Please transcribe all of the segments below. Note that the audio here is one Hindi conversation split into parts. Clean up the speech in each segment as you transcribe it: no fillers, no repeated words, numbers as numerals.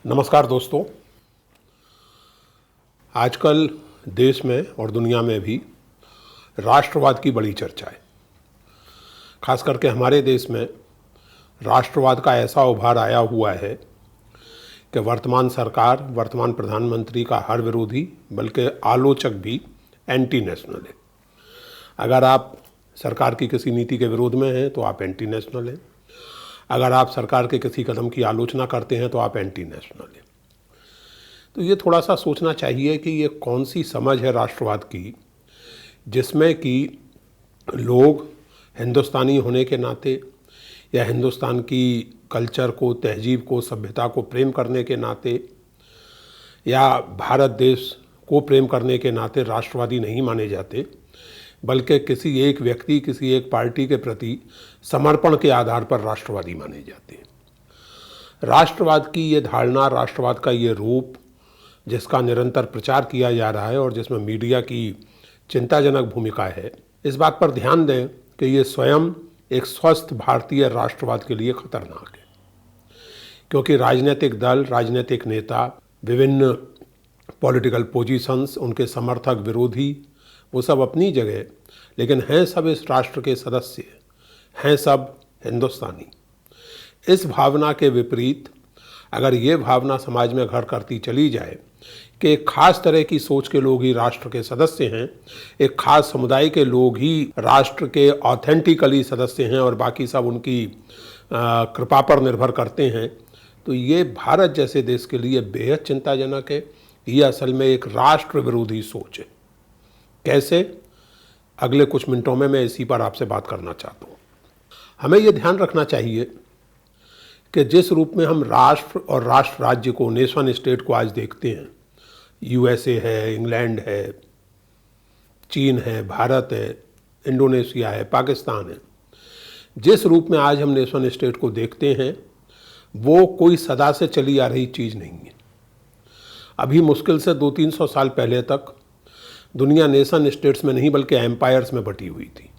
नमस्कार दोस्तों। आजकल देश में और दुनिया में भी राष्ट्रवाद की बड़ी चर्चा है। खास करके हमारे देश में राष्ट्रवाद का ऐसा उभार आया हुआ है कि वर्तमान सरकार, वर्तमान प्रधानमंत्री का हर विरोधी बल्कि आलोचक भी एंटी नेशनल है। अगर आप सरकार की किसी नीति के विरोध में हैं तो आप एंटी नेशनल हैं। अगर आप सरकार के किसी कदम की आलोचना करते हैं तो आप एंटी नेशनल हैं। तो ये थोड़ा सा सोचना चाहिए कि ये कौन सी समझ है राष्ट्रवाद की, जिसमें कि लोग हिंदुस्तानी होने के नाते या हिंदुस्तान की कल्चर को, तहजीब को, सभ्यता को प्रेम करने के नाते या भारत देश को प्रेम करने के नाते राष्ट्रवादी नहीं माने जाते, बल्कि किसी एक व्यक्ति, किसी एक पार्टी के प्रति समर्पण के आधार पर राष्ट्रवादी माने जाते हैं। राष्ट्रवाद की ये धारणा, राष्ट्रवाद का ये रूप जिसका निरंतर प्रचार किया जा रहा है और जिसमें मीडिया की चिंताजनक भूमिका है, इस बात पर ध्यान दें कि ये स्वयं एक स्वस्थ भारतीय राष्ट्रवाद के लिए खतरनाक है। क्योंकि राजनीतिक दल, राजनीतिक नेता, विभिन्न पॉलिटिकल पोजीशंस, उनके समर्थक, विरोधी, वो सब अपनी जगह, लेकिन हैं सब इस राष्ट्र के सदस्य, हैं सब हिंदुस्तानी। इस भावना के विपरीत अगर ये भावना समाज में घर करती चली जाए कि एक खास तरह की सोच के लोग ही राष्ट्र के सदस्य हैं, एक खास समुदाय के लोग ही राष्ट्र के ऑथेंटिकली सदस्य हैं और बाकी सब उनकी कृपा पर निर्भर करते हैं, तो ये भारत जैसे देश के लिए बेहद चिंताजनक है। ये असल में एक राष्ट्र विरोधी सोच है। कैसे? अगले कुछ मिनटों में मैं इसी पर आपसे बात करना चाहता हूँ। हमें ये ध्यान रखना चाहिए कि जिस रूप में हम राष्ट्र और राष्ट्र राज्य को, नेशन स्टेट को आज देखते हैं, यूएसए है, इंग्लैंड है, चीन है, भारत है, इंडोनेशिया है, पाकिस्तान है, जिस रूप में आज हम नेशन स्टेट को देखते हैं वो कोई सदा से चली आ रही चीज़ नहीं है। अभी मुश्किल से 200-300 साल पहले तक दुनिया नेशन स्टेट्स में नहीं बल्कि एम्पायर्स में बटी हुई थी।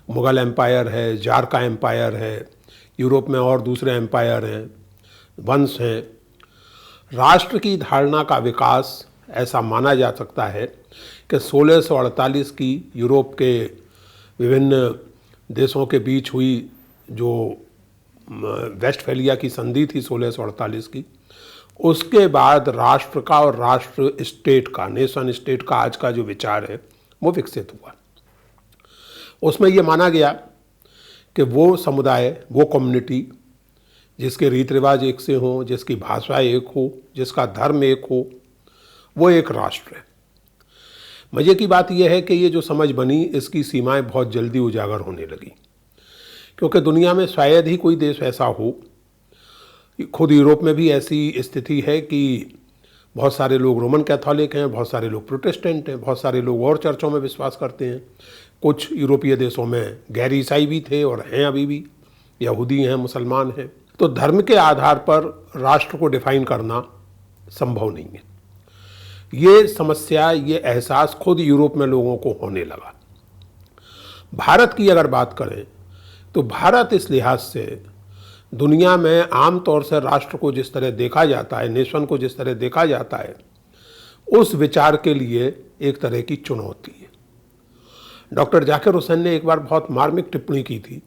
मुग़ल एम्पायर है, जार का एम्पायर है, यूरोप में और दूसरे एम्पायर हैं, वंश हैं। राष्ट्र की धारणा का विकास ऐसा माना जा सकता है कि 1648 की यूरोप के विभिन्न देशों के बीच हुई जो वेस्टफैलिया की संधि थी 1648 की, उसके बाद राष्ट्र का और राष्ट्र स्टेट का, नेशन स्टेट का आज का जो विचार है वो विकसित हुआ। उसमें ये माना गया कि वो समुदाय, वो कम्युनिटी जिसके रीति रिवाज एक से हों, जिसकी भाषा एक हो, जिसका धर्म एक हो, वो एक राष्ट्र है। मज़े की बात यह है कि ये जो समझ बनी, इसकी सीमाएं बहुत जल्दी उजागर होने लगी, क्योंकि दुनिया में शायद ही कोई देश ऐसा हो, खुद यूरोप में भी ऐसी स्थिति है कि बहुत सारे लोग रोमन कैथोलिक हैं, बहुत सारे लोग प्रोटेस्टेंट हैं, बहुत सारे लोग और चर्चों में विश्वास करते हैं। कुछ यूरोपीय देशों में गैर ईसाई भी थे और हैं अभी भी, यहूदी हैं, मुसलमान हैं। तो धर्म के आधार पर राष्ट्र को डिफाइन करना संभव नहीं है। ये समस्या, ये एहसास खुद यूरोप में लोगों को होने लगा। भारत की अगर बात करें तो भारत इस लिहाज से दुनिया में आम तौर से राष्ट्र को जिस तरह देखा जाता है, नेशन को जिस तरह देखा जाता है, उस विचार के लिए एक तरह की चुनौती है। डॉक्टर जाकिर हुसैन ने एक बार बहुत मार्मिक टिप्पणी की थी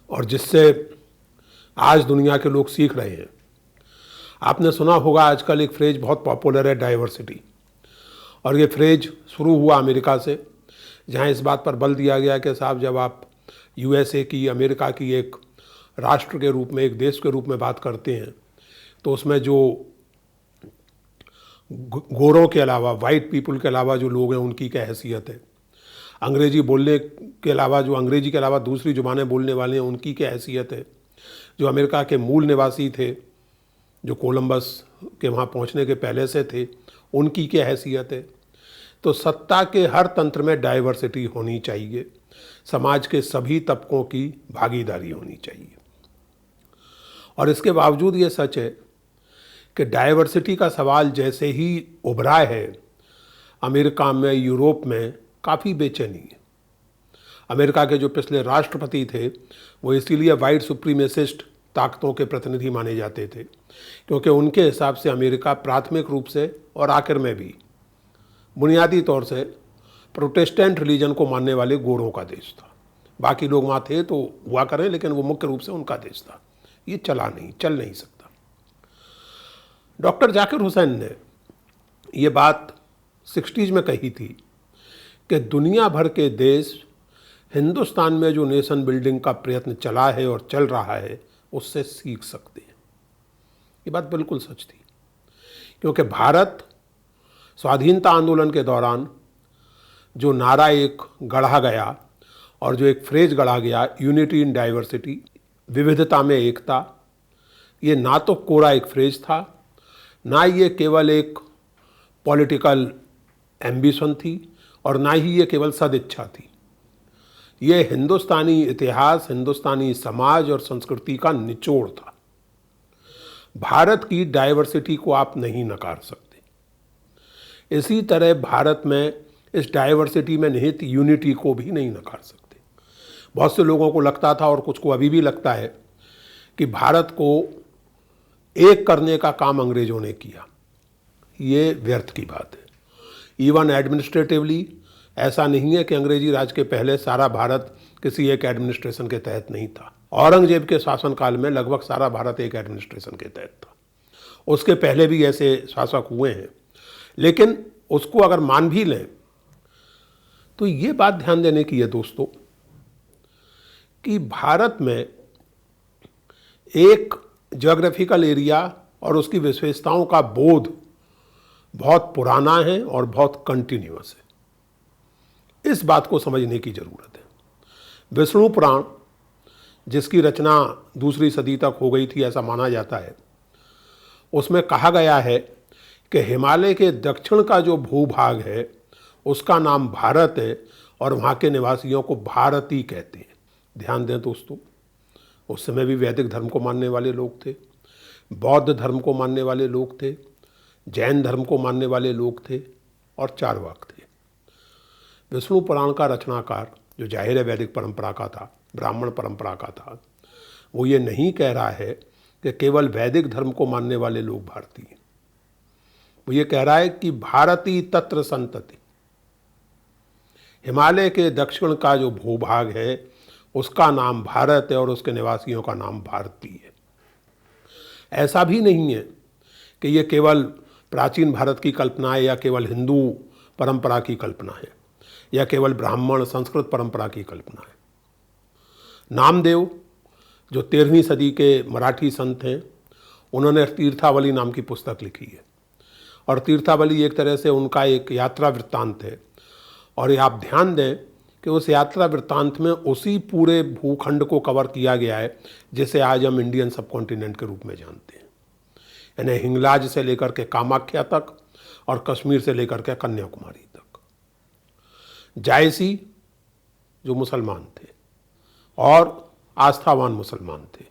और जिससे आज दुनिया के लोग सीख रहे हैं। आपने सुना होगा आजकल एक फ्रेज बहुत पॉपुलर है, डाइवर्सिटी, और ये फ्रेज शुरू हुआ अमेरिका से, जहाँ इस बात पर बल दिया गया कि साहब जब आप यूएसए की, अमेरिका की एक राष्ट्र के रूप में, एक देश के रूप में बात करते हैं तो उसमें जो गोरों के अलावा, वाइट पीपल के अलावा जो लोग हैं उनकी क्या हैसियत है, अंग्रेजी बोलने के अलावा, जो अंग्रेजी के अलावा दूसरी ज़ुबानें बोलने वाले हैं उनकी क्या हैसियत है, जो अमेरिका के मूल निवासी थे, जो कोलंबस के वहाँ पहुँचने के पहले से थे, उनकी क्या हैसियत है। तो सत्ता के हर तंत्र में डाइवर्सिटी होनी चाहिए, समाज के सभी तबकों की भागीदारी होनी चाहिए। और इसके बावजूद ये सच है कि डाइवर्सिटी का सवाल जैसे ही उभरा है, अमेरिका में, यूरोप में काफ़ी बेचैनी है। अमेरिका के जो पिछले राष्ट्रपति थे वो इसीलिए वाइट सुप्रीमेसिस्ट ताकतों के प्रतिनिधि माने जाते थे, क्योंकि उनके हिसाब से अमेरिका प्राथमिक रूप से और आखिर में भी बुनियादी तौर से प्रोटेस्टेंट रिलीजन को मानने वाले गोरों का देश था। बाकी लोग वहाँ थे तो हुआ करें, लेकिन वो मुख्य रूप से उनका देश था। ये चल नहीं सकता। डॉक्टर जाकिर हुसैन ने ये बात 60s में कही थी कि दुनिया भर के देश हिंदुस्तान में जो नेशन बिल्डिंग का प्रयत्न चला है और चल रहा है उससे सीख सकते हैं। ये बात बिल्कुल सच थी, क्योंकि भारत स्वाधीनता आंदोलन के दौरान जो नारा एक गढ़ा गया और जो एक फ्रेज गढ़ा गया, यूनिटी इन डाइवर्सिटी, विविधता में एकता, ये ना तो कोरा एक फ्रेज था, ना ये केवल एक पॉलिटिकल एम्बिशन थी, और ना ही ये केवल सदिच्छा थी। ये हिंदुस्तानी इतिहास, हिंदुस्तानी समाज और संस्कृति का निचोड़ था। भारत की डाइवर्सिटी को आप नहीं नकार सकते। इसी तरह भारत में इस डाइवर्सिटी में निहित यूनिटी को भी नहीं नकार सकते। बहुत से लोगों को लगता था, और कुछ को अभी भी लगता है, कि भारत को एक करने का काम अंग्रेजों ने किया। ये व्यर्थ की बात है। इवन एडमिनिस्ट्रेटिवली ऐसा नहीं है कि अंग्रेजी राज के पहले सारा भारत किसी एक एडमिनिस्ट्रेशन के तहत नहीं था। औरंगजेब के शासनकाल में लगभग सारा भारत एक एडमिनिस्ट्रेशन के तहत था। उसके पहले भी ऐसे शासक हुए हैं, लेकिन उसको अगर मान भी लें तो ये बात ध्यान देने की है दोस्तों कि भारत में एक ज्योग्राफिकल एरिया और उसकी विशेषताओं का बोध बहुत पुराना है और बहुत कंटिन्यूअस है। इस बात को समझने की जरूरत है। विष्णु पुराण, जिसकी रचना 2री सदी तक हो गई थी ऐसा माना जाता है, उसमें कहा गया है कि हिमालय के दक्षिण का जो भूभाग है उसका नाम भारत है और वहाँ के निवासियों को भारती कहते हैं। ध्यान दें दोस्तों, उस समय भी वैदिक धर्म को मानने वाले लोग थे, बौद्ध धर्म को मानने वाले लोग थे, जैन धर्म को मानने वाले लोग थे और चारवाक थे। विष्णु पुराण का रचनाकार, जो जाहिर है वैदिक परंपरा का था, ब्राह्मण परंपरा का था, वो ये नहीं कह रहा है कि केवल वैदिक धर्म को मानने वाले लोग भारतीय हैं। वो ये कह रहा है कि भारती तत्र संतति, हिमालय के दक्षिण का जो भूभाग है उसका नाम भारत है और उसके निवासियों का नाम भारतीय है। ऐसा भी नहीं है कि ये केवल प्राचीन भारत की कल्पना है या केवल हिंदू परंपरा की कल्पना है या केवल ब्राह्मण संस्कृत परंपरा की कल्पना है। नामदेव, जो 13वीं सदी के मराठी संत हैं, उन्होंने तीर्थावली नाम की पुस्तक लिखी है और तीर्थावली एक तरह से उनका एक यात्रा वृत्तांत है। और ये आप ध्यान दें कि उस यात्रा वृत्तांत में उसी पूरे भूखंड को कवर किया गया है जिसे आज हम इंडियन सब कॉन्टिनेंट के रूप में जानते हैं, यानी हिंगलाज से लेकर के कामाख्या तक और कश्मीर से लेकर के कन्याकुमारी तक। जायसी जो मुसलमान थे और आस्थावान मुसलमान थे,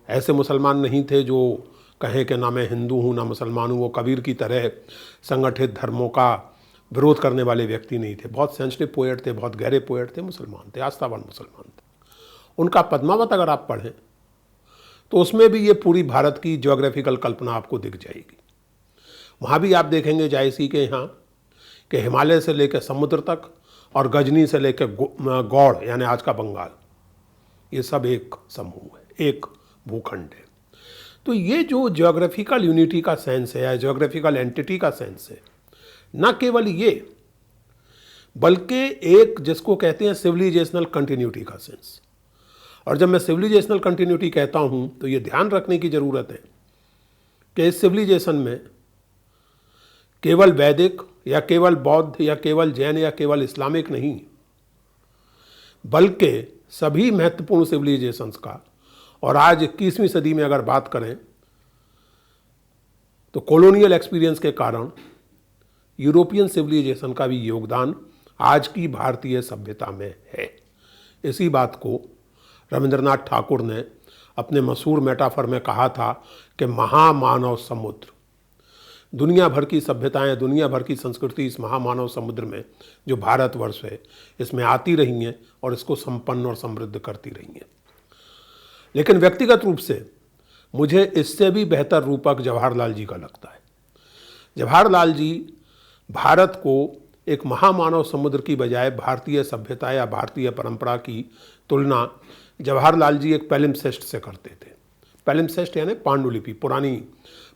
ऐसे मुसलमान नहीं थे जो कहें कि ना मैं हिंदू हूँ ना मुसलमान हूँ। वो कबीर की तरह संगठित धर्मों का विरोध करने वाले व्यक्ति नहीं थे। बहुत सेंसिटिव पोएट थे, बहुत गहरे पोएट थे, मुसलमान थे, आस्थावान मुसलमान थे। उनका पद्मावत अगर आप पढ़ें तो उसमें भी ये पूरी भारत की ज्योग्राफिकल कल्पना आपको दिख जाएगी। वहाँ भी आप देखेंगे जायसी के यहाँ कि हिमालय से लेकर समुद्र तक और गजनी से लेकर गौड़ यानी आज का बंगाल, ये सब एक समूह है, एक भूखंड है। तो ये जो ज्योग्राफिकल यूनिटी का सेंस है या ज्योग्राफिकल एंटिटी का सेंस है, न केवल ये बल्कि एक जिसको कहते हैं सिविलाइजेशनल कंटिन्यूटी का सेंस। और जब मैं सिविलाइजेशनल कंटिन्यूटी कहता हूं तो ये ध्यान रखने की ज़रूरत है कि इस सिविलाइजेशन में केवल वैदिक या केवल बौद्ध या केवल जैन या केवल इस्लामिक नहीं, बल्कि सभी महत्वपूर्ण सिविलाइजेशंस का, और आज 21वीं सदी में अगर बात करें तो कॉलोनियल एक्सपीरियंस के कारण यूरोपियन सिविलाइजेशन का भी योगदान आज की भारतीय सभ्यता में है। इसी बात को रविंद्रनाथ ठाकुर ने अपने मशहूर मेटाफर में कहा था कि महामानव समुद्र, दुनिया भर की सभ्यताएं, दुनिया भर की संस्कृति इस महामानव समुद्र में जो भारतवर्ष है इसमें आती रही हैं और इसको संपन्न और समृद्ध करती रही हैं। लेकिन व्यक्तिगत रूप से मुझे इससे भी बेहतर रूपक जवाहरलाल जी का लगता है। जवाहरलाल जी भारत को एक महामानव समुद्र की बजाय भारतीय सभ्यता या भारतीय परंपरा की तुलना जवाहरलाल जी एक पैलिम्सेस्ट से करते थे। पैलिम्सेस्ट यानी पांडुलिपि, पुरानी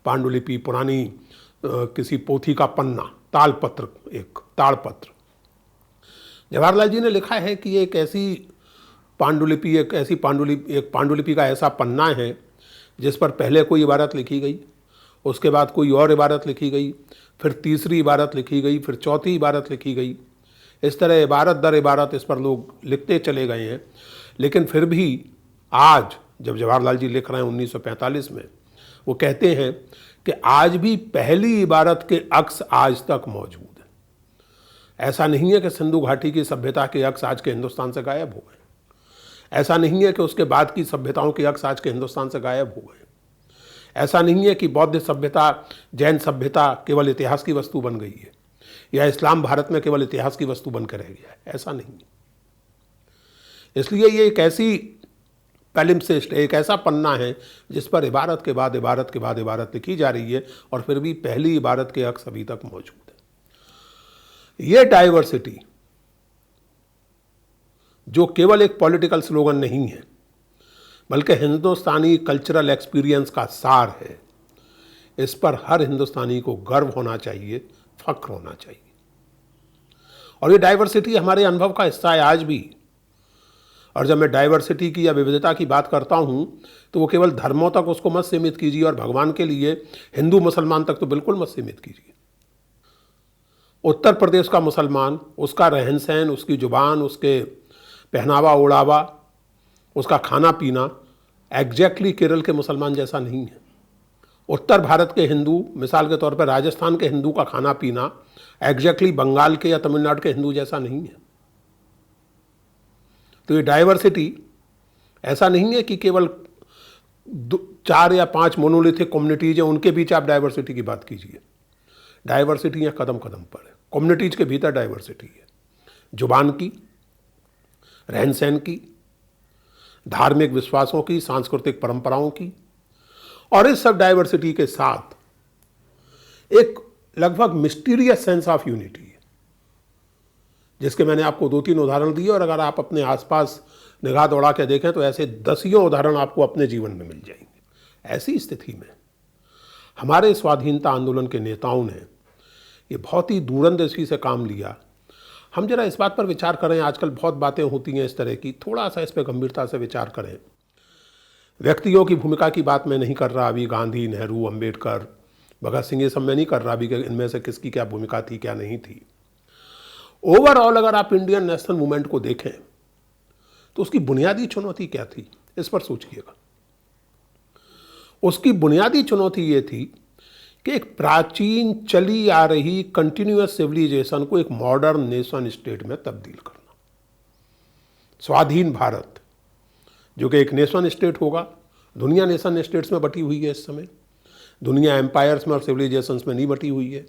पांडुलिपि, पुरानी किसी पोथी का पन्ना, तालपत्र, एक ताड़पत्र। जवाहरलाल जी ने लिखा है कि एक पांडुलिपि का ऐसा पन्ना है जिस पर पहले कोई इबारत लिखी गई, उसके बाद कोई और इबारत लिखी गई, फिर तीसरी इबारत लिखी गई, फिर चौथी इबारत लिखी गई। इस तरह इबारत दर इबारत इस पर लोग लिखते चले गए हैं। लेकिन फिर भी आज जब जवाहरलाल जी लिख रहे हैं 1945 में, वो कहते हैं कि आज भी पहली इबारत के अक्स आज तक मौजूद है। ऐसा नहीं है कि सिंधु घाटी की सभ्यता के अक्स आज के हिंदुस्तान से गायब हो गए, ऐसा नहीं है कि उसके बाद की सभ्यताओं के अक्स आज के हिंदुस्तान से गायब हो गए, ऐसा नहीं है कि बौद्ध सभ्यता, जैन सभ्यता केवल इतिहास की वस्तु बन गई है, या इस्लाम भारत में केवल इतिहास की वस्तु बनकर रह गया है, ऐसा नहीं। इसलिए ये एक ऐसी पैलिम्सेस्ट, एक ऐसा पन्ना है जिस पर इबारत के बाद इबारत के बाद इबारत लिखी जा रही है और फिर भी पहली इबारत के अक्स अभी तक मौजूद है। ये डाइवर्सिटी जो केवल एक पॉलिटिकल स्लोगन नहीं है बल्कि हिंदुस्तानी कल्चरल एक्सपीरियंस का सार है, इस पर हर हिंदुस्तानी को गर्व होना चाहिए, फख्र होना चाहिए। और ये डाइवर्सिटी हमारे अनुभव का हिस्सा है आज भी। और जब मैं डाइवर्सिटी की या विविधता की बात करता हूं तो वो केवल धर्मों तक उसको मत सीमित कीजिए, और भगवान के लिए हिंदू मुसलमान तक तो बिल्कुल मत सीमित कीजिए। उत्तर प्रदेश का मुसलमान, उसका रहन सहन, उसकी जुबान, उसके पहनावा ओढ़ावा, उसका खाना पीना एग्जैक्टली केरल के मुसलमान जैसा नहीं है। उत्तर भारत के हिंदू, मिसाल के तौर पर राजस्थान के हिंदू का खाना पीना एग्जैक्टली बंगाल के या तमिलनाडु के हिंदू जैसा नहीं है। तो ये डाइवर्सिटी ऐसा नहीं है कि केवल 4 या 5 मोनोलिथिक कम्युनिटीज हैं उनके बीच आप डाइवर्सिटी की बात कीजिए। डाइवर्सिटी यहाँ कदम कदम पर है। कम्युनिटीज के भीतर डाइवर्सिटी है, जुबान की, रहन सहन की, धार्मिक विश्वासों की, सांस्कृतिक परंपराओं की। और इस सब डाइवर्सिटी के साथ एक लगभग मिस्टीरियस सेंस ऑफ यूनिटी है, जिसके मैंने आपको 2-3 उदाहरण दिए। और अगर आप अपने आसपास निगाह दौड़ा के देखें तो ऐसे दसियों उदाहरण आपको अपने जीवन में मिल जाएंगे। ऐसी स्थिति में हमारे स्वाधीनता आंदोलन के नेताओं ने ये बहुत ही दूरंदेशी से काम लिया। हम जरा इस बात पर विचार करें, आजकल बहुत बातें होती हैं इस तरह की, थोड़ा सा इस पर गंभीरता से विचार करें। व्यक्तियों की भूमिका की बात मैं नहीं कर रहा अभी, गांधी, नेहरू, अंबेडकर, भगत सिंह, ये सब मैं नहीं कर रहा अभी कि इनमें से किसकी क्या भूमिका थी क्या नहीं थी। ओवरऑल अगर आप इंडियन नेशनल मूवमेंट को देखें तो उसकी बुनियादी चुनौती क्या थी, इस पर सोचिएगा। उसकी बुनियादी चुनौती ये थी कि एक प्राचीन चली आ रही कंटिन्यूअस सिविलाइजेशन को एक मॉडर्न नेशन स्टेट में तब्दील करना। स्वाधीन भारत जो कि एक नेशन स्टेट होगा, दुनिया नेशन स्टेट्स में बटी हुई है इस समय, दुनिया एम्पायर्स में और सिविलाइजेशंस में नहीं बटी हुई है,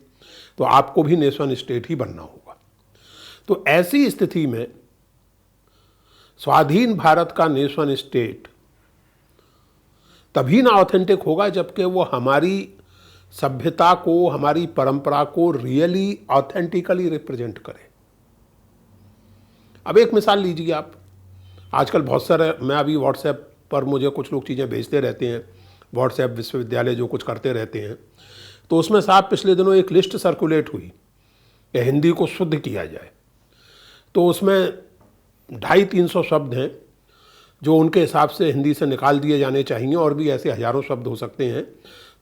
तो आपको भी नेशन स्टेट ही बनना होगा। तो ऐसी स्थिति में स्वाधीन भारत का नेशन स्टेट तभी ना ऑथेंटिक होगा जबकि वो हमारी सभ्यता को, हमारी परंपरा को रियली ऑथेंटिकली रिप्रेजेंट करे। अब एक मिसाल लीजिए आप, आजकल बहुत सारे, मैं अभी व्हाट्सएप पर मुझे कुछ लोग चीज़ें भेजते रहते हैं, व्हाट्सएप विश्वविद्यालय जो कुछ करते रहते हैं, तो उसमें साहब पिछले दिनों एक लिस्ट सर्कुलेट हुई कि हिंदी को शुद्ध किया जाए। तो उसमें 250-300 शब्द हैं जो उनके हिसाब से हिंदी से निकाल दिए जाने चाहिए, और भी ऐसे हजारों शब्द हो सकते हैं,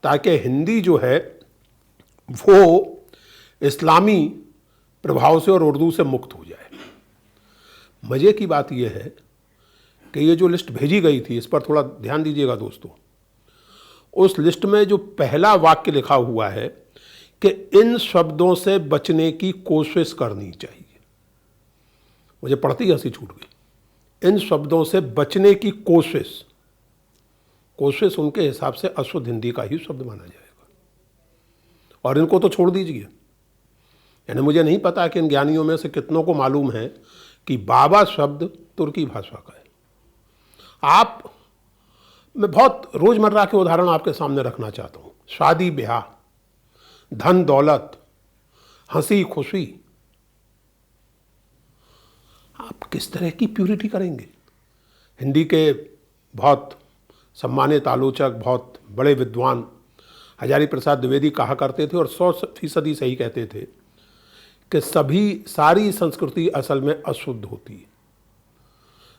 ताकि हिंदी जो है वो इस्लामी प्रभाव से और उर्दू से मुक्त हो जाए। मज़े की बात यह है कि ये जो लिस्ट भेजी गई थी, इस पर थोड़ा ध्यान दीजिएगा दोस्तों, उस लिस्ट में जो पहला वाक्य लिखा हुआ है कि इन शब्दों से बचने की कोशिश करनी चाहिए। मुझे पढ़ती ही हंसी छूट गई। इन शब्दों से बचने की कोशिश, कोशिश उनके हिसाब से अशुद्ध हिंदी का ही शब्द माना जाएगा, और इनको तो छोड़ दीजिए। यानी मुझे नहीं पता कि इन ज्ञानियों में से कितनों को मालूम है कि बाबा शब्द तुर्की भाषा का है। आप मैं बहुत रोजमर्रा के उदाहरण आपके सामने रखना चाहता हूँ। शादी ब्याह, धन दौलत, हंसी खुशी, आप किस तरह की प्यूरिटी करेंगे? हिंदी के बहुत सम्मानित आलोचक, बहुत बड़े विद्वान हजारी प्रसाद द्विवेदी कहा करते थे और 100% सही कहते थे कि सारी संस्कृति असल में अशुद्ध होती है।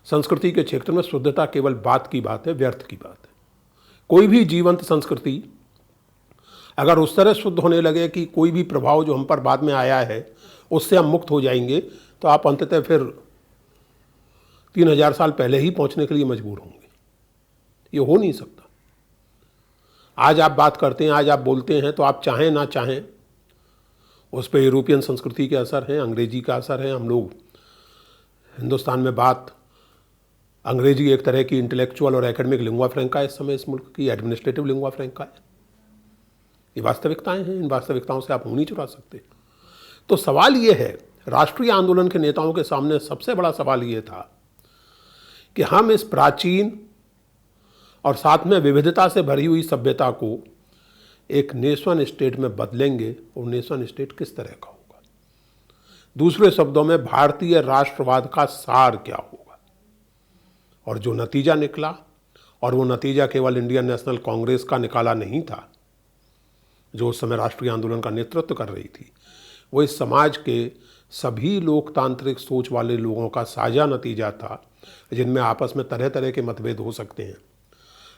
संस्कृति के क्षेत्र में शुद्धता केवल बात की बात है, व्यर्थ की बात है। कोई भी जीवंत संस्कृति अगर उस तरह शुद्ध होने लगे कि कोई भी प्रभाव जो हम पर बाद में आया है उससे हम मुक्त हो जाएंगे, तो आप अंततः फिर 3000 साल पहले ही पहुंचने के लिए मजबूर होंगे। ये हो नहीं सकता। आज आप बात करते हैं, आज आप बोलते हैं, तो आप चाहें ना चाहें उस पर यूरोपियन संस्कृति के असर है, अंग्रेजी का असर है। हम लोग हिंदुस्तान में बात अंग्रेजी एक तरह की इंटेलेक्चुअल और एकेडमिक लिंगुआ फ्रैंका है इस समय इस मुल्क की, एडमिनिस्ट्रेटिव लिंगुआ फ्रैंका है। ये वास्तविकताएं हैं, इन वास्तविकताओं से आप मुंह नहीं चुरा सकते। तो सवाल ये है, राष्ट्रीय आंदोलन के नेताओं के सामने सबसे बड़ा सवाल ये था कि हम इस प्राचीन और साथ में विविधता से भरी हुई सभ्यता को एक नेशन स्टेट में बदलेंगे, और नेशन स्टेट किस तरह का होगा? दूसरे शब्दों में, भारतीय राष्ट्रवाद का सार क्या होगा? और जो नतीजा निकला, और वो नतीजा केवल इंडियन नेशनल कांग्रेस का निकाला नहीं था जो उस समय राष्ट्रीय आंदोलन का नेतृत्व कर रही थी, वो इस समाज के सभी लोकतांत्रिक सोच वाले लोगों का साझा नतीजा था, जिनमें आपस में तरह तरह के मतभेद हो सकते हैं।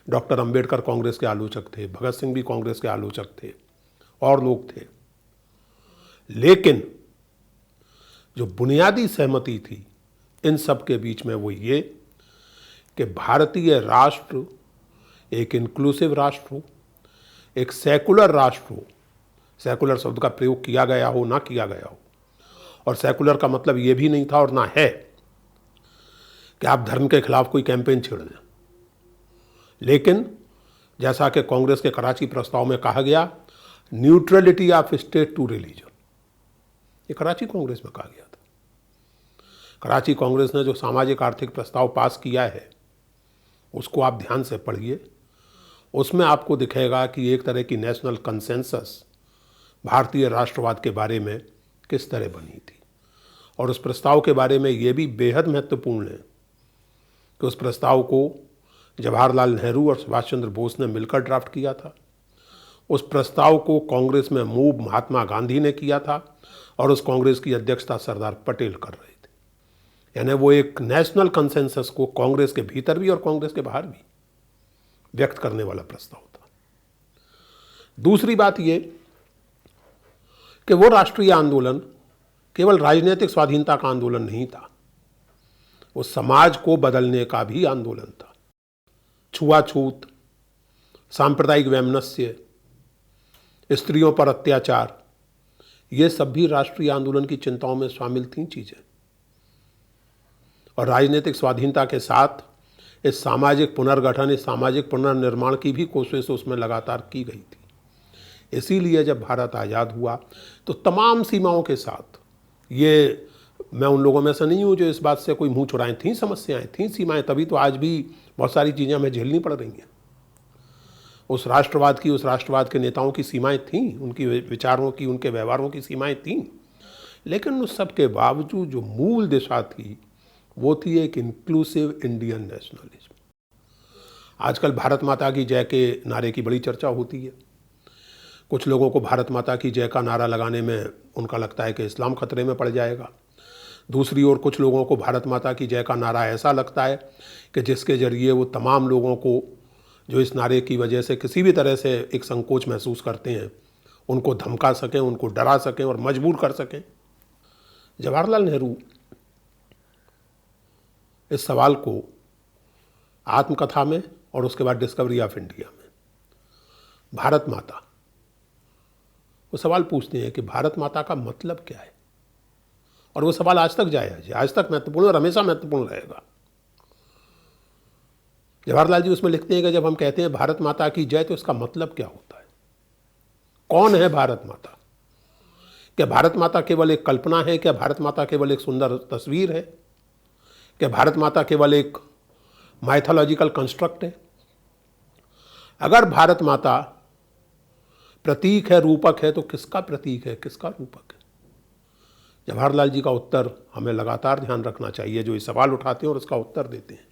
डॉक्टर अंबेडकर कांग्रेस के आलोचक थे, भगत सिंह भी कांग्रेस के आलोचक थे, और लोग थे, लेकिन जो बुनियादी सहमति थी इन सब के बीच में वो ये कि भारतीय राष्ट्र एक इंक्लूसिव राष्ट्र हो, एक सेकुलर राष्ट्र हो। सेकुलर शब्द का प्रयोग किया गया हो ना किया गया हो, और सेकुलर का मतलब ये भी नहीं था और ना है कि आप धर्म के खिलाफ कोई कैंपेन छेड़ दें। लेकिन जैसा कि कांग्रेस के कराची प्रस्ताव में कहा गया, neutrality of state to religion, ये कराची कांग्रेस में कहा गया था। कराची कांग्रेस ने जो सामाजिक आर्थिक प्रस्ताव पास किया है उसको आप ध्यान से पढ़िए। उसमें आपको दिखेगा कि एक तरह की नेशनल कंसेंसस भारतीय राष्ट्रवाद के बारे में किस तरह बनी थी। और उस प्रस्ताव के बारे में ये भी बेहद महत्वपूर्ण है कि उस प्रस्ताव को जवाहरलाल नेहरू और सुभाष चंद्र बोस ने मिलकर ड्राफ्ट किया था। उस प्रस्ताव को कांग्रेस में मूव महात्मा गांधी ने किया था, और उस कांग्रेस की अध्यक्षता सरदार पटेल कर रहे थे। यानी वो एक नेशनल कंसेंसस को कांग्रेस के भीतर भी और कांग्रेस के बाहर भी व्यक्त करने वाला प्रस्ताव था। दूसरी बात ये कि वो राष्ट्रीय आंदोलन केवल राजनीतिक स्वाधीनता का आंदोलन नहीं था, वो समाज को बदलने का भी आंदोलन था। छुआछूत, सांप्रदायिक वैमनस्य, स्त्रियों पर अत्याचार, ये सब भी राष्ट्रीय आंदोलन की चिंताओं में शामिल थीं चीजें। और राजनीतिक स्वाधीनता के साथ इस सामाजिक पुनर्गठन, इस सामाजिक पुनर्निर्माण की भी कोशिश उसमें लगातार की गई थी। इसीलिए जब भारत आज़ाद हुआ तो तमाम सीमाओं के साथ, ये मैं उन लोगों में से नहीं हूँ जो इस बात से कोई मुंह छुड़ाएं, थी समस्याएं, थी सीमाएं, तभी तो आज भी बहुत सारी चीज़ें हमें झेलनी पड़ रही हैं। उस राष्ट्रवाद के नेताओं की सीमाएं थीं, उनकी विचारों की, उनके व्यवहारों की सीमाएं थीं, लेकिन उस सब के बावजूद जो मूल दिशा थी वो थी एक इंक्लूसिव इंडियन नेशनलिज्म। आजकल भारत माता की जय के नारे की बड़ी चर्चा होती है। कुछ लोगों को भारत माता की जय का नारा लगाने में उनका लगता है कि इस्लाम खतरे में पड़ जाएगा। दूसरी ओर कुछ लोगों को भारत माता की जय का नारा ऐसा लगता है कि जिसके जरिए वो तमाम लोगों को जो इस नारे की वजह से किसी भी तरह से एक संकोच महसूस करते हैं, उनको धमका सकें, उनको डरा सकें और मजबूर कर सकें। जवाहरलाल नेहरू इस सवाल को आत्मकथा में और उसके बाद डिस्कवरी ऑफ इंडिया में भारत माता, वो सवाल पूछते हैं कि भारत माता का मतलब क्या है। और वो सवाल आज तक जायज है, आज तक महत्वपूर्ण और हमेशा महत्वपूर्ण रहेगा। जवाहरलाल जी उसमें लिखते हैं कि जब हम कहते हैं भारत माता की जय तो इसका मतलब क्या होता है, कौन है भारत माता? क्या भारत माता केवल एक कल्पना है? क्या भारत माता केवल एक सुंदर तस्वीर है? क्या भारत माता केवल एक माइथोलॉजिकल कंस्ट्रक्ट है? अगर भारत माता प्रतीक है, रूपक है, तो किसका प्रतीक है, किसका रूपक है? जवाहरलाल जी का उत्तर हमें लगातार ध्यान रखना चाहिए, जो ये सवाल उठाते हैं और उसका उत्तर देते हैं।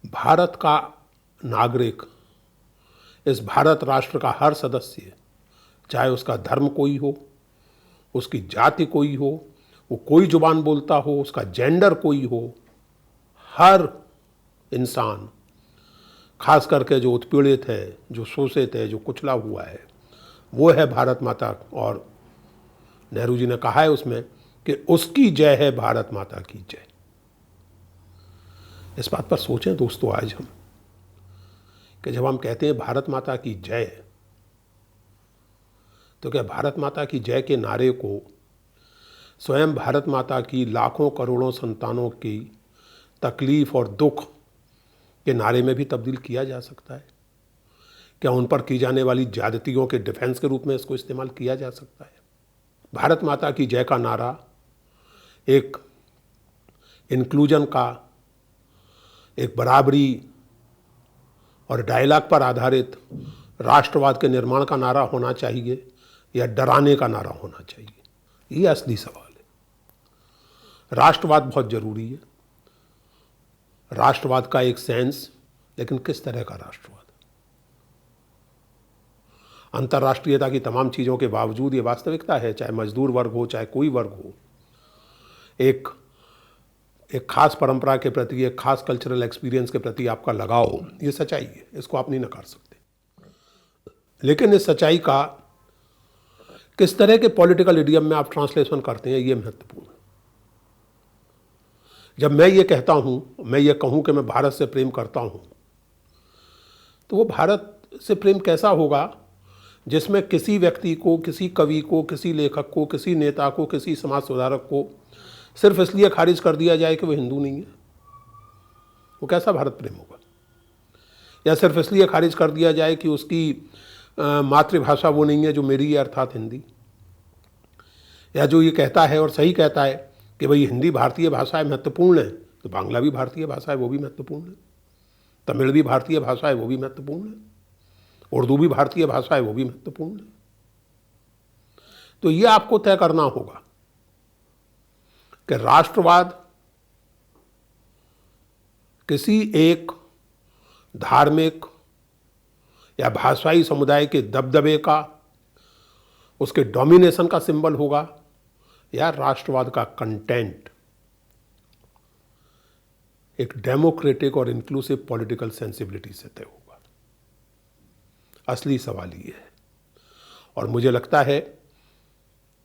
भारत का नागरिक, इस भारत राष्ट्र का हर सदस्य, चाहे उसका धर्म कोई हो, उसकी जाति कोई हो, वो कोई जुबान बोलता हो, उसका जेंडर कोई हो, हर इंसान, खास करके जो उत्पीड़ित है, जो शोषित है, जो कुचला हुआ है, वो है भारत माता। और नेहरू जी ने कहा है उसमें कि उसकी जय है भारत माता की जय। इस बात पर सोचें दोस्तों आज हम, कि जब हम कहते हैं भारत माता की जय, तो क्या भारत माता की जय के नारे को स्वयं भारत माता की लाखों करोड़ों संतानों की तकलीफ और दुख के नारे में भी तब्दील किया जा सकता है? क्या उन पर की जाने वाली ज्यादतियों के डिफेंस के रूप में इसको इस्तेमाल किया जा सकता है? भारत माता की जय का नारा एक इंक्लूजन का, एक बराबरी और डायलॉग पर आधारित राष्ट्रवाद के निर्माण का नारा होना चाहिए या डराने का नारा होना चाहिए? ये असली सवाल है। राष्ट्रवाद बहुत जरूरी है, राष्ट्रवाद का एक सेंस, लेकिन किस तरह का राष्ट्रवाद? अंतर्राष्ट्रीयता की तमाम चीज़ों के बावजूद ये वास्तविकता है, चाहे मजदूर वर्ग हो, चाहे कोई वर्ग हो, एक खास परंपरा के प्रति, एक खास कल्चरल एक्सपीरियंस के प्रति आपका लगाव, ये सच्चाई है, इसको आप नहीं नकार सकते। लेकिन इस सच्चाई का किस तरह के पॉलिटिकल इडियम में आप ट्रांसलेशन करते हैं, ये महत्वपूर्ण है। जब मैं ये कहता हूं, मैं ये कहूं कि मैं भारत से प्रेम करता हूं, तो वो भारत से प्रेम कैसा होगा जिसमें किसी व्यक्ति को, किसी कवि को, किसी लेखक को, किसी नेता को, किसी समाज सुधारक को सिर्फ इसलिए खारिज कर दिया जाए कि वो हिंदू नहीं है? वो कैसा भारत प्रेम होगा? या सिर्फ इसलिए खारिज कर दिया जाए कि उसकी मातृभाषा वो नहीं है जो मेरी है, अर्थात हिंदी, या जो ये कहता है और सही कहता है कि भाई हिंदी भारतीय भाषा है, महत्वपूर्ण है, तो बांग्ला भी भारतीय भाषा है, वो भी महत्वपूर्ण है, तमिल भी भारतीय भाषा है, वो भी महत्वपूर्ण है, उर्दू भी भारतीय भाषा है, वो भी महत्वपूर्ण है। तो ये आपको तय करना होगा कि राष्ट्रवाद किसी एक धार्मिक या भाषाई समुदाय के दबदबे का, उसके डोमिनेशन का सिंबल होगा, या राष्ट्रवाद का कंटेंट एक डेमोक्रेटिक और इंक्लूसिव पॉलिटिकल सेंसिबिलिटी से तय होगा। असली सवाल ये है, और मुझे लगता है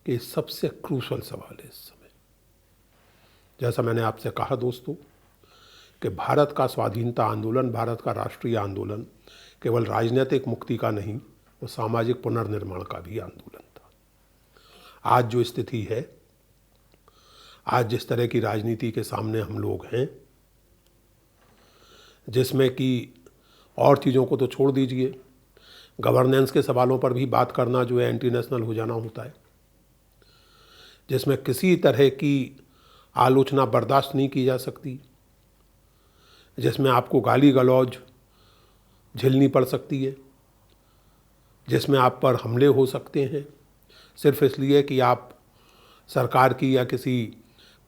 कि सबसे क्रूशल सवाल है इस समय। जैसा मैंने आपसे कहा दोस्तों कि भारत का स्वाधीनता आंदोलन, भारत का राष्ट्रीय आंदोलन केवल राजनीतिक मुक्ति का नहीं, वो सामाजिक पुनर्निर्माण का भी आंदोलन था। आज जो स्थिति है, आज जिस तरह की राजनीति के सामने हम लोग हैं, जिसमें कि और चीज़ों को तो छोड़ दीजिए, गवर्नेंस के सवालों पर भी बात करना जो है एंटी नेशनल हो जाना होता है, जिसमें किसी तरह की आलोचना बर्दाश्त नहीं की जा सकती, जिसमें आपको गाली गलौज झेलनी पड़ सकती है, जिसमें आप पर हमले हो सकते हैं सिर्फ इसलिए कि आप सरकार की या किसी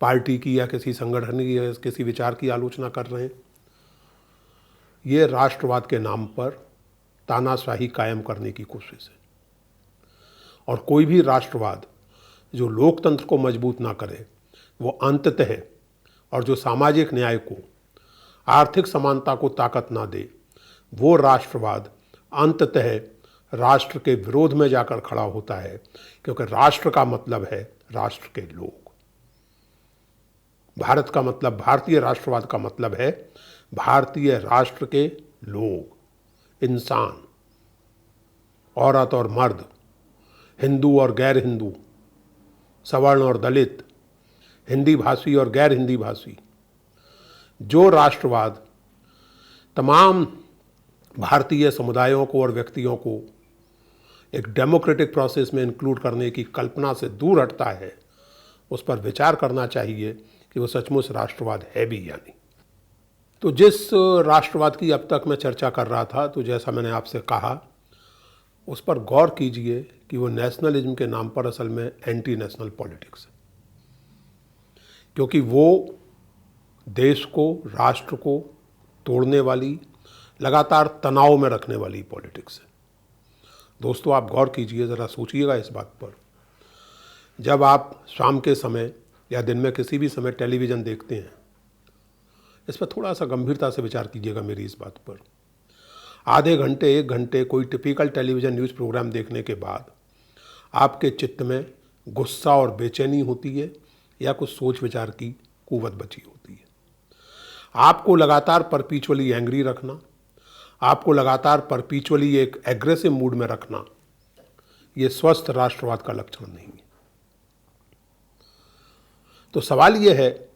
पार्टी की या किसी संगठन की या किसी विचार की आलोचना कर रहे हैं। ये राष्ट्रवाद के नाम पर तानाशाही कायम करने की कोशिश है, और कोई भी राष्ट्रवाद जो लोकतंत्र को मजबूत ना करे, वो अंततः, और जो सामाजिक न्याय को, आर्थिक समानता को ताकत ना दे, वो राष्ट्रवाद अंततः राष्ट्र के विरोध में जाकर खड़ा होता है, क्योंकि राष्ट्र का मतलब है राष्ट्र के लोग। भारत का मतलब, भारतीय राष्ट्रवाद का मतलब है भारतीय राष्ट्र के लोग, इंसान, औरत और मर्द, हिंदू और गैर हिंदू, सवर्ण और दलित, हिंदी भाषी और गैर हिंदी भाषी। जो राष्ट्रवाद तमाम भारतीय समुदायों को और व्यक्तियों को एक डेमोक्रेटिक प्रोसेस में इंक्लूड करने की कल्पना से दूर हटता है, उस पर विचार करना चाहिए कि वो सचमुच राष्ट्रवाद है भी या नहीं। तो जिस राष्ट्रवाद की अब तक मैं चर्चा कर रहा था, तो जैसा मैंने आपसे कहा, उस पर गौर कीजिए कि वो नेशनलिज्म के नाम पर असल में एंटी नेशनल पॉलिटिक्स है, क्योंकि वो देश को, राष्ट्र को तोड़ने वाली, लगातार तनाव में रखने वाली पॉलिटिक्स है। दोस्तों, आप गौर कीजिए, ज़रा सोचिएगा इस बात पर। जब आप शाम के समय या दिन में किसी भी समय टेलीविज़न देखते हैं, इस पर थोड़ा सा गंभीरता से विचार कीजिएगा मेरी इस बात पर। आधे घंटे, 1 घंटे कोई टिपिकल टेलीविज़न न्यूज़ प्रोग्राम देखने के बाद आपके चित्त में गुस्सा और बेचैनी होती है या कुछ सोच विचार की कुव्वत बची होती है। आपको लगातार परपीचुअली एंग्री रखना, आपको लगातार परपीचुअली एक एग्रेसिव मूड में रखना, ये स्वस्थ राष्ट्रवाद का लक्षण नहीं है। तो सवाल ये है,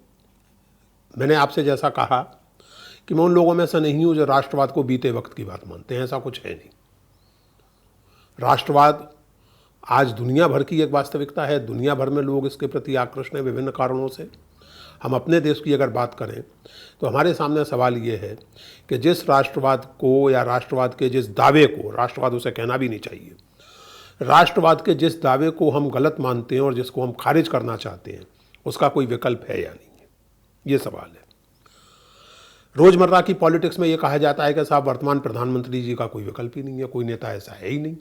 मैंने आपसे जैसा कहा कि मैं उन लोगों में से नहीं हूं जो राष्ट्रवाद को बीते वक्त की बात मानते हैं, ऐसा कुछ है नहीं। राष्ट्रवाद आज दुनिया भर की एक वास्तविकता है, दुनिया भर में लोग इसके प्रति आकृष्ट हैं विभिन्न कारणों से। हम अपने देश की अगर बात करें तो हमारे सामने सवाल ये है कि जिस राष्ट्रवाद को या राष्ट्रवाद के जिस दावे को, राष्ट्रवाद उसे कहना भी नहीं चाहिए, राष्ट्रवाद के जिस दावे को हम गलत मानते हैं और जिसको हम खारिज करना चाहते हैं, उसका कोई विकल्प है या नहीं है, ये सवाल है। रोजमर्रा की पॉलिटिक्स में ये कहा जाता है कि साहब वर्तमान प्रधानमंत्री जी का कोई विकल्प ही नहीं है, कोई नेता ऐसा है ही नहीं,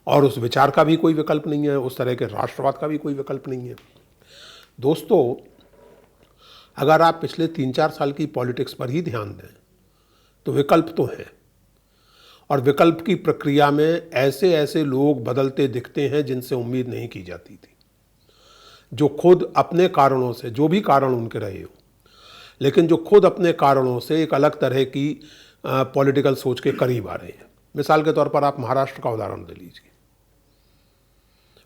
और उस विचार का भी कोई विकल्प नहीं है, उस तरह के राष्ट्रवाद का भी कोई विकल्प नहीं है। दोस्तों, अगर आप पिछले 3-4 साल की पॉलिटिक्स पर ही ध्यान दें तो विकल्प तो है, और विकल्प की प्रक्रिया में ऐसे ऐसे लोग बदलते दिखते हैं जिनसे उम्मीद नहीं की जाती थी, जो खुद अपने कारणों से, जो भी कारण उनके रहे हो, लेकिन जो खुद अपने कारणों से एक अलग तरह की पॉलिटिकल सोच के करीब आ रहे हैं। मिसाल के तौर पर आप महाराष्ट्र का उदाहरण ले लीजिए।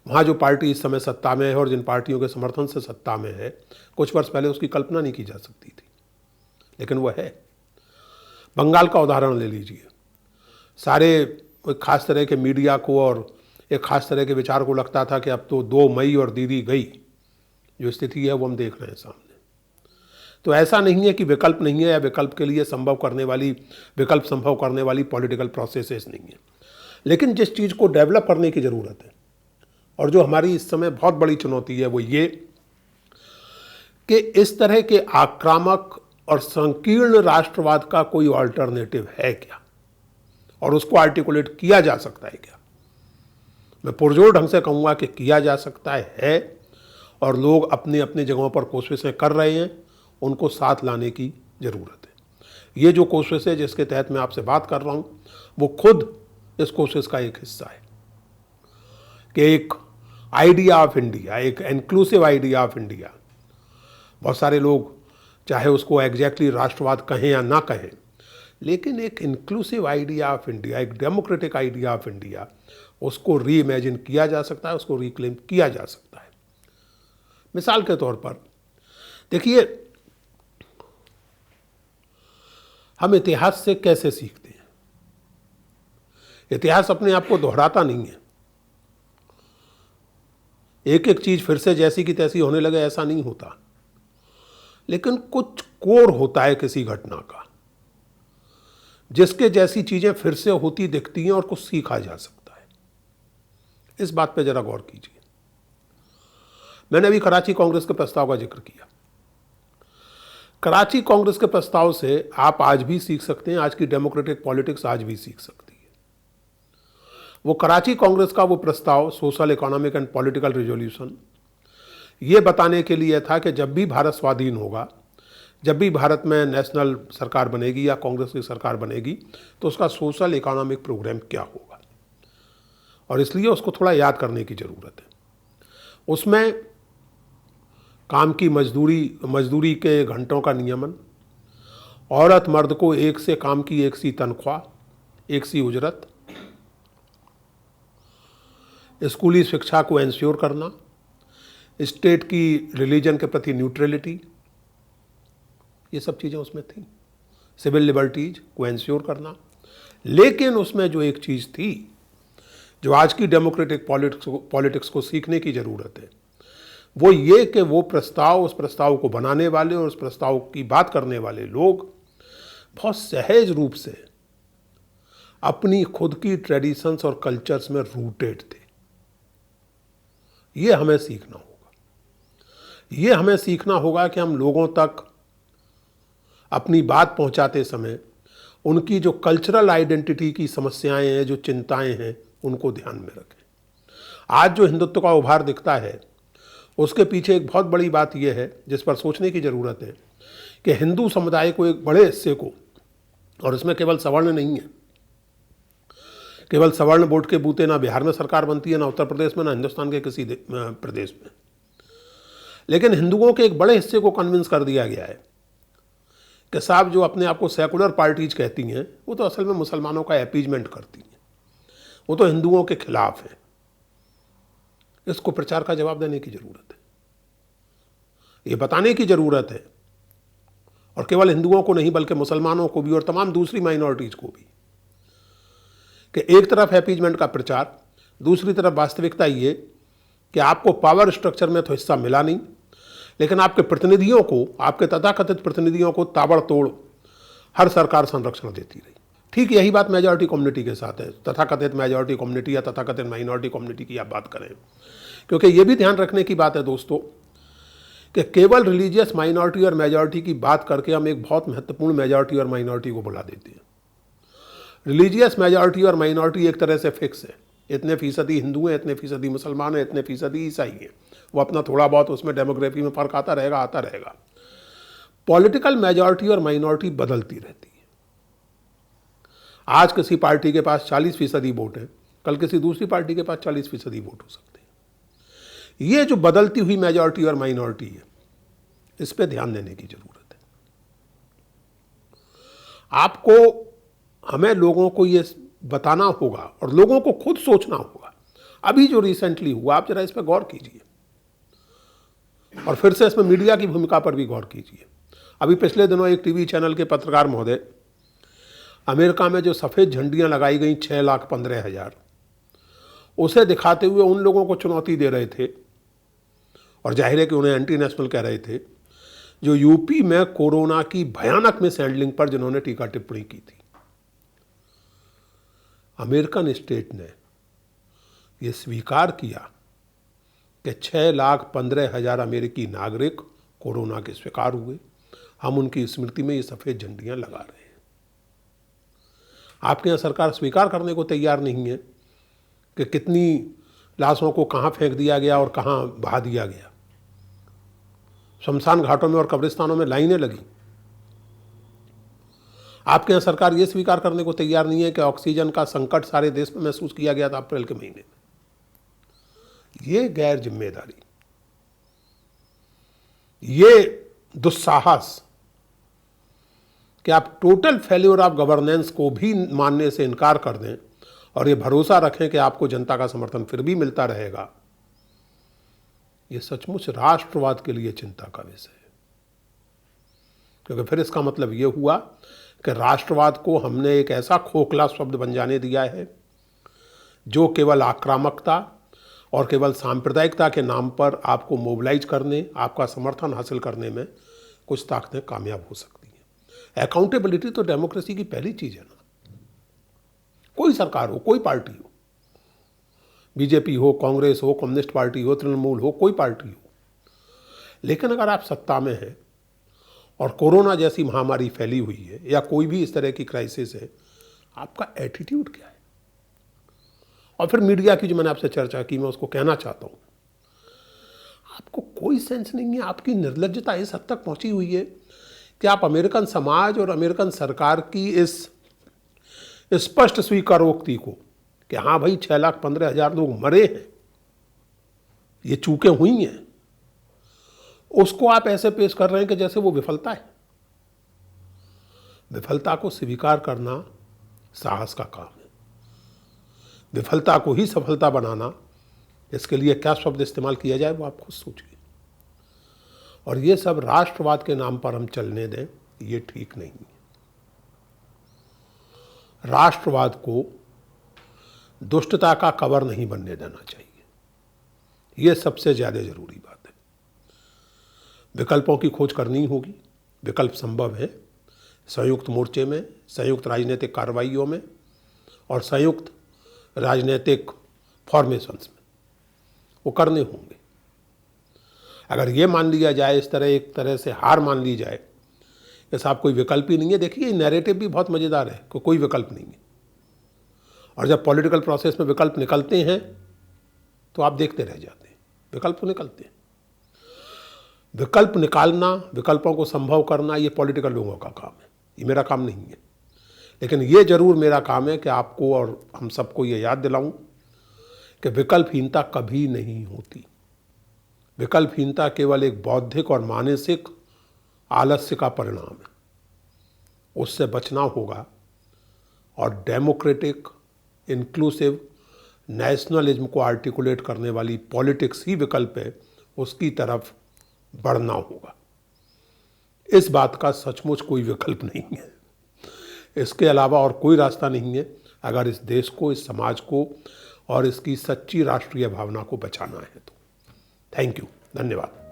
वहाँ जो पार्टी इस समय सत्ता में है और जिन पार्टियों के समर्थन से सत्ता में है, कुछ वर्ष पहले उसकी कल्पना नहीं की जा सकती थी, लेकिन वह है। बंगाल का उदाहरण ले लीजिए। सारे एक खास तरह के मीडिया को और एक खास तरह के विचार को लगता था कि अब तो 2 मई और दीदी गई, जो स्थिति है वो हम देख रहे हैं सामने। तो ऐसा नहीं है कि विकल्प नहीं है या विकल्प के लिए विकल्प संभव करने वाली पॉलिटिकल प्रोसेसेस नहीं है, लेकिन जिस चीज़ को डेवलप करने की ज़रूरत है और जो हमारी इस समय बहुत बड़ी चुनौती है, वो ये कि इस तरह के आक्रामक और संकीर्ण राष्ट्रवाद का कोई अल्टरनेटिव है क्या, और उसको आर्टिकुलेट किया जा सकता है क्या। मैं पुरजोर ढंग से कहूँगा कि किया जा सकता है, और लोग अपनी अपनी जगहों पर कोशिशें कर रहे हैं, उनको साथ लाने की ज़रूरत है। ये जो कोशिश है जिसके तहत मैं आपसे बात कर रहा हूँ, वो खुद इस कोशिश का एक हिस्सा है कि एक आइडिया ऑफ इंडिया, एक इंक्लूसिव आइडिया ऑफ इंडिया, बहुत सारे लोग चाहे उसको एग्जैक्टली राष्ट्रवाद कहें या ना कहें, लेकिन एक इंक्लूसिव आइडिया ऑफ इंडिया, एक डेमोक्रेटिक आइडिया ऑफ इंडिया, उसको री इमेजिन किया जा सकता है, उसको रिक्लेम किया जा सकता है। मिसाल के तौर पर देखिए, हम इतिहास से कैसे सीखते हैं। इतिहास अपने आप को दोहराता नहीं है, एक एक चीज फिर से जैसी की तैसी होने लगे ऐसा नहीं होता, लेकिन कुछ कोर होता है किसी घटना का, जिसके जैसी चीजें फिर से होती दिखती हैं और कुछ सीखा जा सकता है। इस बात पे जरा गौर कीजिए। मैंने अभी कराची कांग्रेस के प्रस्ताव का जिक्र किया। कराची कांग्रेस के प्रस्ताव से आप आज भी सीख सकते हैं, आज की डेमोक्रेटिक पॉलिटिक्स आज भी सीख सकती है। वो कराची कांग्रेस का वो प्रस्ताव, social, economic and political resolution, ये बताने के लिए था कि जब भी भारत स्वाधीन होगा, जब भी भारत में नेशनल सरकार बनेगी या कांग्रेस की सरकार बनेगी, तो उसका सोशल इकोनॉमिक प्रोग्राम क्या होगा, और इसलिए उसको थोड़ा याद करने की ज़रूरत है। उसमें काम की मजदूरी के घंटों का नियमन, औरत मर्द को एक से काम की एक सी तनख्वाह, एक सी उजरत, स्कूली शिक्षा को एंश्योर करना, स्टेट की रिलीजन के प्रति न्यूट्रलिटी, ये सब चीज़ें उसमें थी। सिविल लिबर्टीज को एंश्योर करना। लेकिन उसमें जो एक चीज़ थी जो आज की डेमोक्रेटिक पॉलिटिक्स को सीखने की ज़रूरत है, वो ये कि वो प्रस्ताव, उस प्रस्ताव को बनाने वाले और उस प्रस्ताव की बात करने वाले लोग बहुत सहज रूप से अपनी खुद की ट्रेडिशंस और कल्चर्स में रूटेड थे। ये हमें सीखना होगा। ये हमें सीखना होगा कि हम लोगों तक अपनी बात पहुंचाते समय उनकी जो कल्चरल आइडेंटिटी की समस्याएं हैं, जो चिंताएं हैं, उनको ध्यान में रखें। आज जो हिंदुत्व का उभार दिखता है उसके पीछे एक बहुत बड़ी बात यह है जिस पर सोचने की ज़रूरत है कि हिंदू समुदाय को एक बड़े हिस्से को, और इसमें केवल सवर्ण नहीं है, केवल सवर्ण वोट के बूते ना बिहार में सरकार बनती है, ना उत्तर प्रदेश में, ना हिंदुस्तान के किसी प्रदेश में, लेकिन हिंदुओं के एक बड़े हिस्से को कन्विंस कर दिया गया है कि साहब जो अपने आप को सेकुलर पार्टीज कहती हैं वो तो असल में मुसलमानों का अपीजमेंट करती हैं, वो तो हिंदुओं के खिलाफ है। इसको प्रचार का जवाब देने की जरूरत है, ये बताने की जरूरत है, और केवल हिंदुओं को नहीं बल्कि मुसलमानों को भी और तमाम दूसरी माइनॉरिटीज को भी, कि एक तरफ अपीजमेंट का प्रचार, दूसरी तरफ वास्तविकता ये कि आपको पावर स्ट्रक्चर में तो हिस्सा मिला नहीं, लेकिन आपके प्रतिनिधियों को, आपके तथाकथित प्रतिनिधियों को ताबड़तोड़ हर सरकार संरक्षण देती रही। ठीक यही बात मेजॉरिटी कम्युनिटी के साथ है, तथाकथित मेजॉरिटी कम्युनिटी या तथाकथित माइनॉरिटी कम्युनिटी की आप बात करें, क्योंकि ये भी ध्यान रखने की बात है दोस्तों कि केवल रिलीजियस माइनॉरिटी और मेजॉरिटी की बात करके हम एक बहुत महत्वपूर्ण मेजॉरिटी और माइनॉरिटी को बुला देते हैं। रिलीजियस मेजॉरिटी और माइनॉरिटी एक तरह से फिक्स है, इतने फीसदी हिंदू हैं, इतने फीसदी मुसलमान हैं, इतने फीसदी ईसाई हैं, वो अपना थोड़ा बहुत उसमें डेमोग्राफी में फर्क आता रहेगा। पॉलिटिकल मेजॉरिटी और माइनॉरिटी बदलती रहती है। आज किसी पार्टी के पास 40% वोट है, कल किसी दूसरी पार्टी के पास 40% वोट हो सकते हैं। ये जो बदलती हुई मेजॉरिटी और माइनॉरिटी है, इस पे ध्यान देने की जरूरत है। आपको, हमें लोगों को ये बताना होगा और लोगों को खुद सोचना होगा। अभी जो रिसेंटली हुआ, आप जरा इस पर गौर कीजिए और फिर से इसमें मीडिया की भूमिका पर भी गौर कीजिए। अभी पिछले दिनों एक टीवी चैनल के पत्रकार महोदय अमेरिका में जो सफ़ेद झंडियां लगाई गई 6,15,000, उसे दिखाते हुए उन लोगों को चुनौती दे रहे थे, और जाहिर है कि उन्हें एंटी नेशनल कह रहे थे, जो यूपी में कोरोना की भयानक मिस हैंडलिंग पर जिन्होंने टीका टिप्पणी की थी। अमेरिकन स्टेट ने यह स्वीकार किया कि 6,15,000 अमेरिकी नागरिक कोरोना के शिकार हुए, हम उनकी स्मृति में ये सफ़ेद झंडियां लगा रहे हैं। आपके यहाँ सरकार स्वीकार करने को तैयार नहीं है कि कितनी लाशों को कहाँ फेंक दिया गया और कहाँ बहा दिया गया। शमशान घाटों में और कब्रिस्तानों में लाइनें लगी। आपके यहाँ सरकार ये स्वीकार करने को तैयार नहीं है कि ऑक्सीजन का संकट सारे देश में महसूस किया गया था अप्रैल के महीने में। ये गैर जिम्मेदारी, ये दुस्साहस कि आप टोटल फेल्योर ऑफ गवर्नेंस को भी मानने से इनकार कर दें और ये भरोसा रखें कि आपको जनता का समर्थन फिर भी मिलता रहेगा, ये सचमुच राष्ट्रवाद के लिए चिंता का विषय है। क्योंकि फिर इसका मतलब ये हुआ कि राष्ट्रवाद को हमने एक ऐसा खोखला शब्द बन जाने दिया है जो केवल आक्रामकता और केवल सांप्रदायिकता के नाम पर आपको मोबिलाइज करने, आपका समर्थन हासिल करने में कुछ ताकतें कामयाब हो सकती हैं। अकाउंटेबिलिटी तो डेमोक्रेसी की पहली चीज़ है ना। कोई सरकार हो, कोई पार्टी हो, बीजेपी हो, कांग्रेस हो, कम्युनिस्ट पार्टी हो, तृणमूल हो, कोई पार्टी हो, लेकिन अगर आप सत्ता में हैं और कोरोना जैसी महामारी फैली हुई है या कोई भी इस तरह की क्राइसिस है, आपका एटीट्यूड क्या है? और फिर मीडिया की जो मैंने आपसे चर्चा की, मैं उसको कहना चाहता हूं, आपको कोई सेंस नहीं है। आपकी निर्लज्जता इस हद तक पहुंची हुई है कि आप अमेरिकन समाज और अमेरिकन सरकार की इस स्पष्ट स्वीकारोक्ति को कि हाँ भाई 6,15,000 लोग मरे हैं, ये चूकें हुई हैं, उसको आप ऐसे पेश कर रहे हैं कि जैसे वो विफलता है। विफलता को स्वीकार करना साहस का काम है। विफलता को ही सफलता बनाना, इसके लिए क्या शब्द इस्तेमाल किया जाए वो आप खुद सोचिए। और ये सब राष्ट्रवाद के नाम पर हम चलने दें, ये ठीक नहीं है। राष्ट्रवाद को दुष्टता का कवर नहीं बनने देना चाहिए, ये सबसे ज़्यादा जरूरी बात है। विकल्पों की खोज करनी होगी, विकल्प संभव है, संयुक्त मोर्चे में, संयुक्त राजनीतिक कार्रवाइयों में और संयुक्त राजनीतिक फॉर्मेशंस में, वो करने होंगे। अगर ये मान लिया जाए, इस तरह एक तरह से हार मान ली जाए कि साहब कोई विकल्प ही नहीं है, देखिए नैरेटिव भी बहुत मज़ेदार है कि कोई विकल्प नहीं है, और जब पॉलिटिकल प्रोसेस में विकल्प निकलते हैं तो आप देखते रह जाते हैं। विकल्प तो निकलते हैं। विकल्प निकालना, विकल्पों को संभव करना, ये पॉलिटिकल लोगों का काम है, ये मेरा काम नहीं है। लेकिन ये जरूर मेरा काम है कि आपको और हम सबको ये याद दिलाऊं कि विकल्पहीनता कभी नहीं होती। विकल्पहीनता केवल एक बौद्धिक और मानसिक आलस्य का परिणाम है। उससे बचना होगा और डेमोक्रेटिक, इंक्लूसिव नेशनलिज्म को आर्टिकुलेट करने वाली पॉलिटिक्स ही विकल्प है, उसकी तरफ बढ़ना होगा। इस बात का सचमुच कोई विकल्प नहीं है, इसके अलावा और कोई रास्ता नहीं है अगर इस देश को, इस समाज को और इसकी सच्ची राष्ट्रीय भावना को बचाना है तो। थैंक यू, धन्यवाद।